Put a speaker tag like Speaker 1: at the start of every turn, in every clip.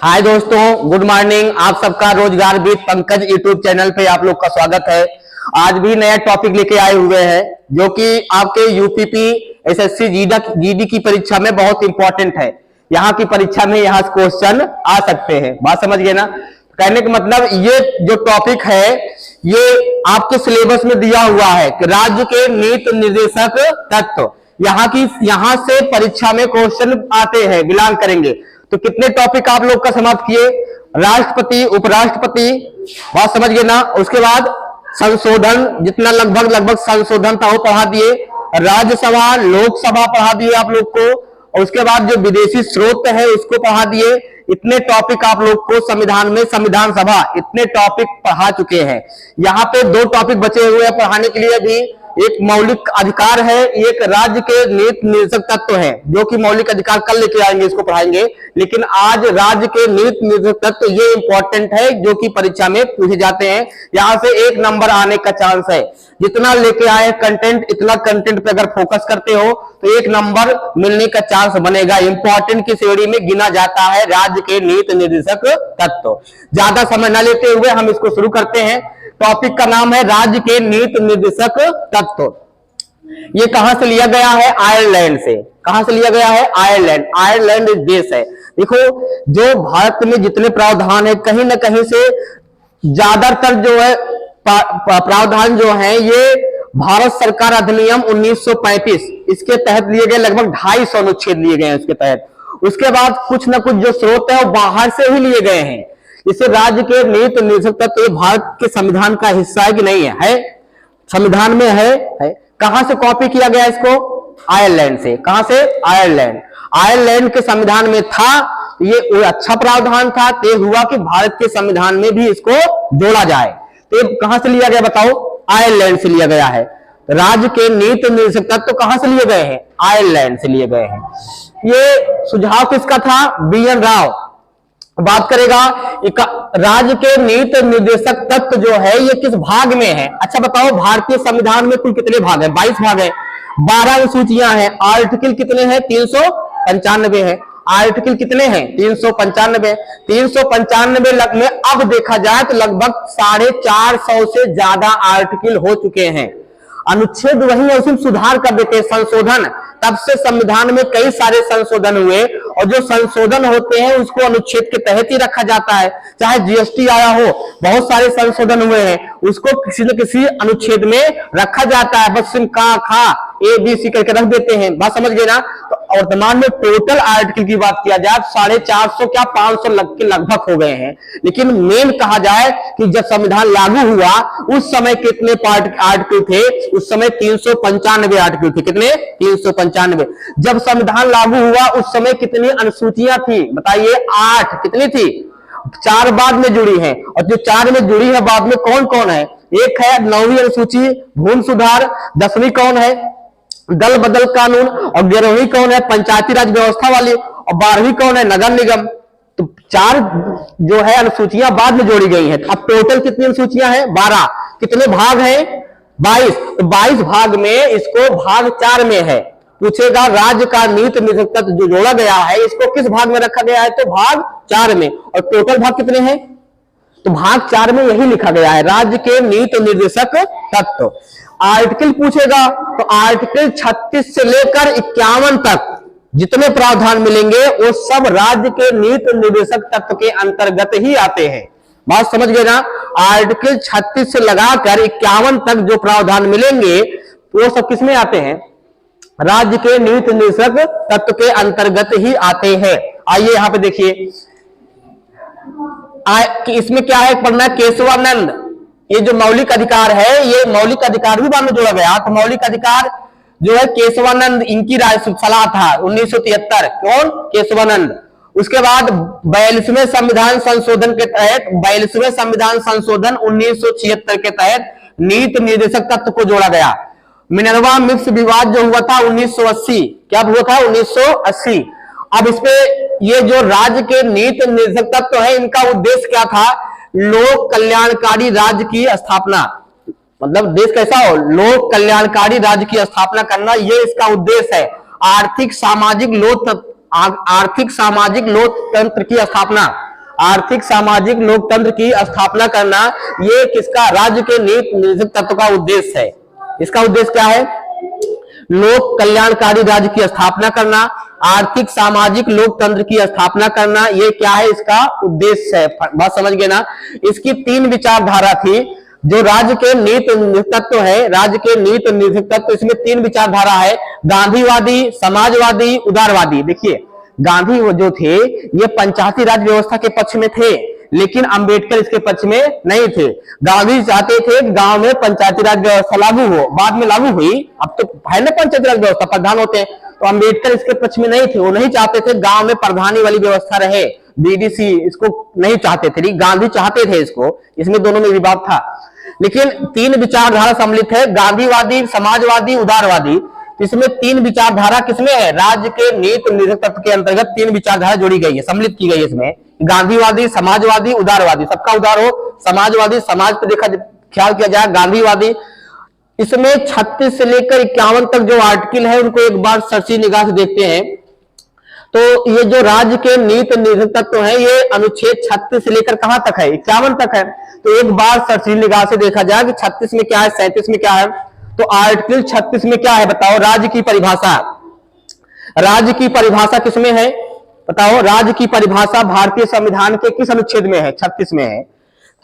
Speaker 1: हाय दोस्तों, good morning. आप सबका रोजगार विद पंकज यूट्यूब चैनल पे आप लोग का स्वागत है। आज भी नया टॉपिक लेके आए हुए हैं जो कि आपके यूपीपी एसएससी जीडी की परीक्षा में बहुत इंपॉर्टेंट है। यहाँ की परीक्षा में यहाँ क्वेश्चन आ सकते हैं। बात समझ गए ना? कहने का मतलब ये जो टॉपिक है ये आपके सिलेबस में दिया हुआ है कि राज्य के नीति निर्देशक तत्व यहाँ से परीक्षा में क्वेश्चन आते हैं, बिलोंग करेंगे। तो कितने टॉपिक आप लोग का समाप्त किए? राष्ट्रपति, उपराष्ट्रपति, बात समझ गए ना? उसके बाद संशोधन, जितना लगभग संशोधन था वो पढ़ा दिए। राज्यसभा, लोकसभा पढ़ा दिए आप लोग को। और उसके बाद जो विदेशी स्रोत है उसको पढ़ा दिए। इतने टॉपिक आप लोग को संविधान में, संविधान सभा इतने टॉपिक पढ़ा चुके हैं। यहाँ पे दो टॉपिक बचे हुए हैं पढ़ाने के लिए भी। एक मौलिक अधिकार है, एक राज्य के नीति निर्देशक तत्व है, जो कि मौलिक अधिकार कल लेके आएंगे, इसको पढ़ाएंगे। लेकिन आज राज्य के नीति निर्देशक तत्व ये इंपॉर्टेंट है जो कि परीक्षा में पूछे जाते हैं। यहां से 1 नंबर आने का चांस है। जितना लेके आए कंटेंट, इतना कंटेंट पे अगर फोकस करते हो तो 1 नंबर मिलने का चांस बनेगा। इंपॉर्टेंट की श्रेणी में गिना जाता है राज्य के नीति निर्देशक तत्व। ज्यादा समय न लेते हुए हम इसको शुरू करते हैं। टॉपिक का नाम है राज्य के नीति निर्देशक तत्व। ये कहां से लिया गया है? आयरलैंड से। कहां से लिया गया है? आयरलैंड। आयरलैंड देश है। देखो, जो भारत में जितने प्रावधान है कहीं ना कहीं से ज्यादातर जो है प्रावधान जो है ये भारत सरकार अधिनियम 1935 इसके तहत लिए गए। लगभग 250 अनुच्छेद लिए गए हैं उसके तहत। उसके बाद कुछ ना कुछ जो स्रोत है वो बाहर से ही लिए गए हैं। इसे राज्य के नीति निर्देशक तत्व भारत के संविधान का हिस्सा है कि नहीं है? है, संविधान में है। कहां से कॉपी किया गया इसको? आयरलैंड से। कहां से? आयरलैंड। आयरलैंड के संविधान में था, ये अच्छा प्रावधान था। तय हुआ कि भारत के संविधान में भी इसको जोड़ा जाए। तो कहां से लिया गया बताओ? आयरलैंड से लिया गया है। राज्य के नीति निर्देशक तत्व कहां से लिए गए हैं? आयरलैंड से लिए गए हैं। ये सुझाव किसका था? बीएन राव बात करेगा। राज्य के नीति निर्देशक तत्व जो है ये किस भाग में है? अच्छा बताओ, भारतीय संविधान में कुल कितने भाग है? 22 भाग है, 12 अनुसूचियां हैं। आर्टिकल कितने हैं? 395 है। आर्टिकल कितने हैं? 395। 395 में अब देखा जाए तो लगभग 450 से ज्यादा आर्टिकल हो चुके हैं। अनुच्छेद वही है, उसमें सुधार कर देते हैं, संशोधन। तब से संविधान में कई सारे संशोधन हुए और जो संशोधन होते हैं उसको अनुच्छेद के तहत ही रखा जाता है। चाहे जीएसटी आया हो, बहुत सारे संशोधन हुए हैं, उसको किसी न किसी अनुच्छेद में रखा जाता है। बस का खा ABC करके रख देते हैं। बात समझ गए ना? तो वर्तमान में टोटल आर्टिकल की बात किया जाए 450 क्या 500 के लगभग हो गए हैं। लेकिन मेन कहा जाए कि जब संविधान लागू हुआ उस समय कितने आर्टिकल थे? उस समय 395 आर्टिकल थे। कितने? 395। जब संविधान लागू हुआ उस समय कितनी अनुसूचियां थी? बताइए। 8। कितनी थी? 4 बाद में जुड़ी है। और जो 4 में जुड़ी है बाद में कौन कौन है? एक है 9वीं अनुसूची भूमि सुधार, 10वीं कौन है? दल बदल कानून, और 11वीं कौन है? पंचायती राज व्यवस्था वाली, और 12वीं कौन है? नगर निगम। तो 4 जो है अनुसूचियां बाद में जोड़ी गई हैं। अब टोटल कितनी अनुसूचियां हैं? 12। कितने भाग हैं? 22। तो 22 भाग में इसको भाग 4 में है। पूछेगा राज्य का नीति निर्देशक तत्व जो जोड़ा गया है इसको किस भाग में रखा गया है? तो भाग 4 में। और टोटल भाग कितने हैं? तो भाग 4 में यही लिखा गया है, राज्य के नीति निर्देशक तत्व। आर्टिकल पूछेगा तो आर्टिकल 36 से लेकर 51 तक जितने प्रावधान मिलेंगे वो सब राज्य के नीति निर्देशक तत्व के अंतर्गत ही आते हैं। बात समझ गए ना? आर्टिकल 36 से लगाकर 51 तक जो प्रावधान मिलेंगे वो सब किसमें आते हैं? राज्य के नीति निर्देशक तत्व के अंतर्गत ही आते हैं। आइए यहां पे देखिए कि इसमें क्या है पढ़ना। केशवानंद, ये जो मौलिक अधिकार है ये मौलिक अधिकार भी बाद में जोड़ा गया। तो मौलिक अधिकार जो है केशवानंद, इनकी राय सलाह था 1973। कौन? केशवानंद। उसके बाद 42वें संविधान संशोधन के तहत, 42वें संविधान संशोधन 1976 के तहत नीति निर्देशक तत्व को जोड़ा गया। मिनर्वा मिल्स विवाद जो हुआ था 1980, क्या हुआ था? 1980। अब इसपे ये जो राज्य के नीति निर्देशक तत्व है इनका उद्देश्य क्या था? लोक कल्याणकारी राज्य की स्थापना। मतलब देश कैसा हो? लोक कल्याणकारी राज्य की स्थापना करना, ये इसका उद्देश्य है। आर्थिक सामाजिक लोकतंत्र की स्थापना, आर्थिक सामाजिक लोकतंत्र की स्थापना करना, ये किसका, राज्य के नीति निर्देशक तत्व का उद्देश्य है। इसका उद्देश्य क्या है, लोक कल्याणकारी राज्य की स्थापना करना, आर्थिक सामाजिक लोकतंत्र की स्थापना करना, ये क्या है, इसका उद्देश्य है। बात समझ गए ना। इसकी 3 विचारधारा थी, जो राज्य के नीति निर्देशक तत्व है, राज्य के नीति निर्देशक तत्व, इसमें 3 विचारधारा है, गांधीवादी, समाजवादी, उदारवादी। देखिए गांधी वो जो थे, ये पंचायती राज व्यवस्था के पक्ष में थे, लेकिन अंबेडकर इसके पक्ष में नहीं थे। गांधी चाहते थे कि गांव में पंचायती राज व्यवस्था लागू हो, बाद में लागू हुई, अब तो है ना पंचायती राज व्यवस्था, प्रधान होते हैं। तो अंबेडकर इसके पक्ष में नहीं थे, वो नहीं चाहते थे गांव में प्रधानी वाली व्यवस्था रहे, बीडीसी इसको नहीं चाहते थे, गांधी चाहते थे इसको, इसमें दोनों में विवाद था। लेकिन 3 विचारधारा सम्मिलित है, गांधीवादी, समाजवादी, उदारवादी। इसमें 3 विचारधारा किसमें है, राज्य के नीति निर्देशक तत्व के अंतर्गत 3 विचारधारा जोड़ी गई है, सम्मिलित की गई है इसमें, गांधीवादी, समाजवादी, उदारवादी। सबका उदार हो, समाजवादी, समाज पर देखा ख्याल किया जाए, गांधीवादी। इसमें 36 से लेकर 51 तक जो आर्टिकल है, उनको एक बार सरसी निगाह से देखते हैं। तो ये जो राज्य के नीति निर्देशक तत्व है, ये अनुच्छेद 36 से लेकर कहां तक है, 51 तक है। तो एक बार सरसी निगाह से देखा जाए कि 36 में क्या है, 37 में क्या है। तो आर्टिकल 36 में क्या है बताओ, राज्य की परिभाषा। राज्य की परिभाषा किसमें है बताओ, राज्य की परिभाषा भारतीय संविधान के किस अनुच्छेद में है, 36 में है।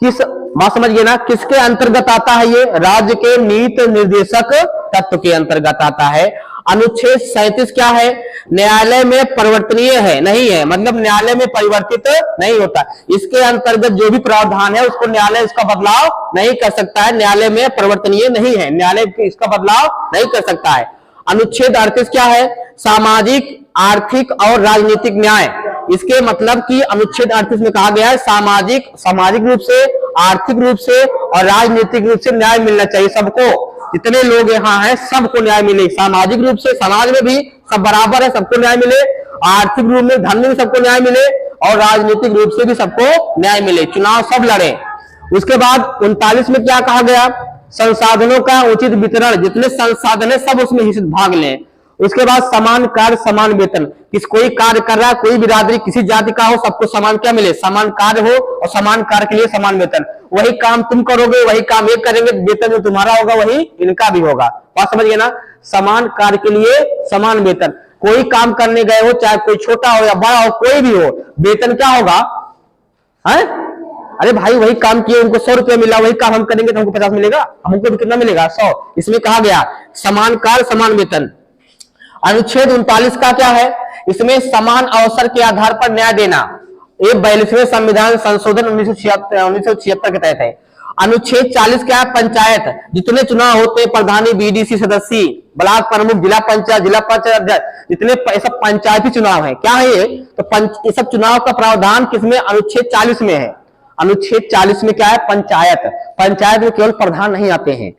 Speaker 1: किस, बात समझिए ना, किसके अंतर्गत आता है ये, राज्य के नीति निर्देशक तत्व के अंतर्गत आता है। अनुच्छेद 37 क्या है, न्यायालय में परिवर्तनीय है, नहीं है, मतलब न्यायालय में परिवर्तित नहीं होता। इसके अंतर्गत जो भी प्रावधान है उसको न्यायालय इसका बदलाव नहीं कर सकता है, न्यायालय में परिवर्तनीय नहीं है, न्यायालय इसका बदलाव नहीं कर सकता है। अनुच्छेद 38 क्या है, सामाजिक, आर्थिक और राजनीतिक न्याय। इसके मतलब कि अनुच्छेद 38 में कहा गया है सामाजिक रूप से, आर्थिक रूप से और राजनीतिक रूप से न्याय मिलना चाहिए सबको, जितने लोग यहाँ हैं सबको न्याय मिले। सामाजिक रूप से समाज में भी सब बराबर है, सबको न्याय मिले, आर्थिक रूप में धन में भी सबको न्याय मिले और राजनीतिक रूप से भी सबको न्याय मिले, चुनाव सब लड़े। उसके बाद 39 में क्या कहा गया, संसाधनों का उचित वितरण, जितने संसाधन है सब उसमें हिस्सा भाग लें। उसके बाद समान कार्य समान वेतन, किस कोई कार्य कर रहा है, कोई बिरादरी किसी जाति का हो, सबको समान क्या मिले, समान कार्य हो और समान कार्य के लिए समान वेतन। वही काम तुम करोगे, वही काम ये करेंगे, वेतन जो तुम्हारा होगा वही इनका भी होगा। बात समझिए ना, समान कार्य के लिए समान वेतन। कोई काम करने गए हो, चाहे कोई छोटा हो या बड़ा हो, कोई भी हो, वेतन क्या होगा है? अरे भाई वही काम किए, उनको 100 रुपया मिला, वही काम हम करेंगे तो हमको 50 मिलेगा, हमको भी कितना मिलेगा, 100। इसमें कहा गया समान कार्य समान वेतन। अनुच्छेद 39 का क्या है, इसमें समान अवसर के आधार पर न्याय देना, ये 42वें संविधान संशोधन 1976 के तहत है। अनुच्छेद 40 क्या है, पंचायत, जितने चुनाव होते हैं, प्रधानी, बीडीसी सदस्य, ब्लॉक प्रमुख, जिला पंचायत अध्यक्ष, जितने सब पंचायती चुनाव है, क्या है ये, तो ये सब चुनाव का प्रावधान किसमें, अनुच्छेद 40 में है। अनुच्छेद 40 में क्या है, पंचायत में केवल प्रधान नहीं आते हैं,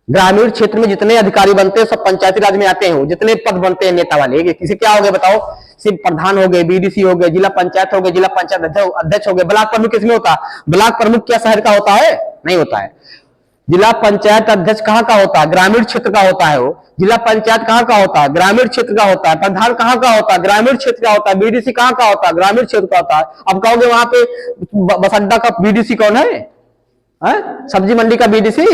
Speaker 1: ग्रामीण क्षेत्र में जितने अधिकारी बनते हैं सब पंचायती राज में आते हैं, जितने पद बनते हैं नेता वाले, किसी क्या हो गए बताओ, सिर्फ प्रधान हो गए, बीडीसी हो गए, जिला पंचायत हो गए, जिला पंचायत अध्यक्ष हो गए। ब्लॉक प्रमुख किसमें होता है, ब्लॉक प्रमुख क्या शहर का होता है, नहीं होता है। जिला पंचायत अध्यक्ष कहाँ का होता है, ग्रामीण क्षेत्र का होता है। वो जिला पंचायत कहाँ का होता है, ग्रामीण क्षेत्र का होता है। प्रधान कहाँ का होता है, ग्रामीण क्षेत्र का होता है। बीडीसी कहाँ का होता है, ग्रामीण क्षेत्र का होता है। अब कहोगे वहां पे बस अड्डा का बीडीसी कौन है? सब्जी मंडी का बीडीसी,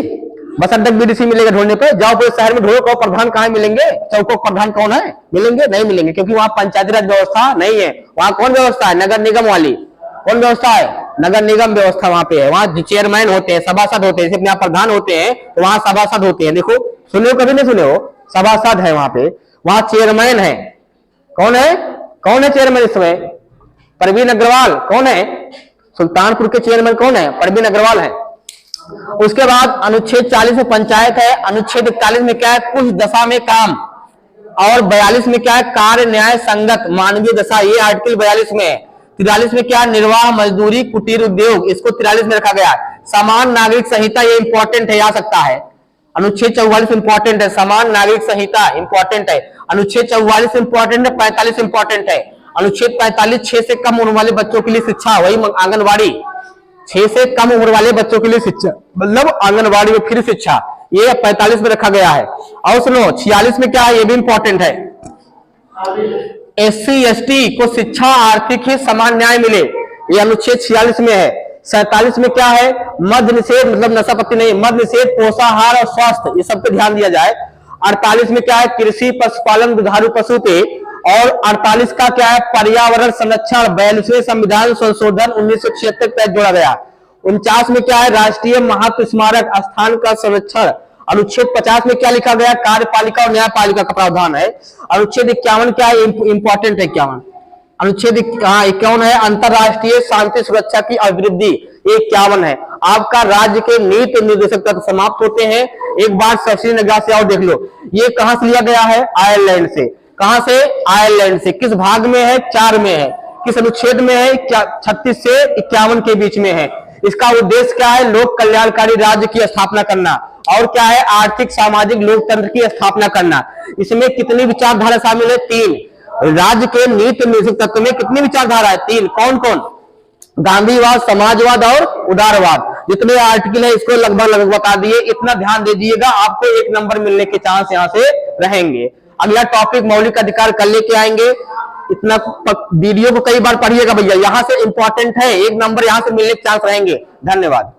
Speaker 1: बस अड्डा बीडीसी मिलेगा ढूंढने पे, जाओ पूरे शहर में ढूंढो, प्रधान कहाँ मिलेंगे, चौको प्रधान कौन है, मिलेंगे नहीं मिलेंगे, क्योंकि वहां पंचायती राज व्यवस्था नहीं है। वहां कौन व्यवस्था है, नगर निगम वाली। कौन व्यवस्था है, नगर निगम व्यवस्था वहां पे है। वहां चेयरमैन होते हैं, सभासद होते हैं, जैसे यहाँ प्रधान होते हैं तो वहां सभासद होते हैं। देखो सुने हो, कभी नहीं सुने हो, सभासद है वहां पे, वहां चेयरमैन है। कौन है, कौन है चेयरमैन इस समय, परवीन अग्रवाल। कौन है, सुल्तानपुर के चेयरमैन कौन है, परवीन अग्रवाल है। उसके बाद अनुच्छेद 40 में पंचायत है। अनुच्छेद 41 में क्या है, कुछ दशा में काम, और 42 में क्या है, कार्य न्याय संगत मानवीय दशा, ये आर्टिकल 42 में है। 43 में क्या है, निर्वाह मजदूरी कुटीर उद्योग, इसको 43 में रखा गया है। समान नागरिक संहिता, ये इंपॉर्टेंट है, आ सकता है। अनुच्छेद 44 इंपॉर्टेंट है, समान नागरिक संहिता इंपॉर्टेंट है। अनुच्छेद 44 इंपॉर्टेंट है, 45 इंपॉर्टेंट है। अनुच्छेद 45 6 से कम उम्र वाले बच्चों के लिए शिक्षा, वही आंगनबाड़ी, 6 से कम उम्र वाले बच्चों के लिए शिक्षा, मतलब आंगनबाड़ी में फिर शिक्षा, ये 45 में रखा गया है। और सुनो 46 में क्या है, ये भी इंपॉर्टेंट है, SC ST को शिक्षा आर्थिक ही समान न्याय मिले, ये अनुच्छेद 46 में है। 47 में क्या है, मद्य निषेध, मतलब नशा पत्ती नहीं, मद्य निषेध, पोषाहार और स्वास्थ्य, ये सब पे ध्यान दिया जाए। 48 में क्या है, कृषि पशुपालन दुधारू पशु पे। और 48 का क्या है, पर्यावरण संरक्षण, 42वें संविधान संशोधन 1976 तहत जोड़ा गया। 49 में क्या है, राष्ट्रीय महत्व स्मारक स्थान का संरक्षण। अनुच्छेद 50 में क्या लिखा गया, कार्यपालिका और न्यायपालिका का प्रावधान है। अनुच्छेद 51 क्या है, इंपॉर्टेंट है 51। अनुच्छेद 51 है, अंतरराष्ट्रीय शांति सुरक्षा की अभिवृद्धि, 51 है। आपका राज्य के नीति निर्देशक तत्व समाप्त होते हैं। एक बार सब्सिडी निगाह से और देख लो, ये कहां से लिया गया है, आयरलैंड से। कहां से, आयरलैंड से। किस भाग में है, 4 में है। किस अनुच्छेद में है, 36 से 51 के बीच में है। इसका उद्देश्य क्या है, लोक कल्याणकारी राज्य की स्थापना करना। और क्या है, आर्थिक सामाजिक लोकतंत्र की स्थापना करना। इसमें कितनी विचारधारा शामिल है, 3। राज्य के नीति निर्देशक तत्व में कितनी विचारधारा है, 3। कौन कौन, गांधीवाद, समाजवाद और उदारवाद। जितने आर्टिकल है इसको लगभग बता दिए। इतना ध्यान दे दीजिएगा, आपको 1 नंबर मिलने के चांस यहां से रहेंगे। अगला टॉपिक मौलिक अधिकार कल लेके आएंगे। इतना वीडियो को कई बार पढ़िएगा भैया, यहां से इंपॉर्टेंट है, 1 नंबर यहां से मिलने के चांस रहेंगे। धन्यवाद।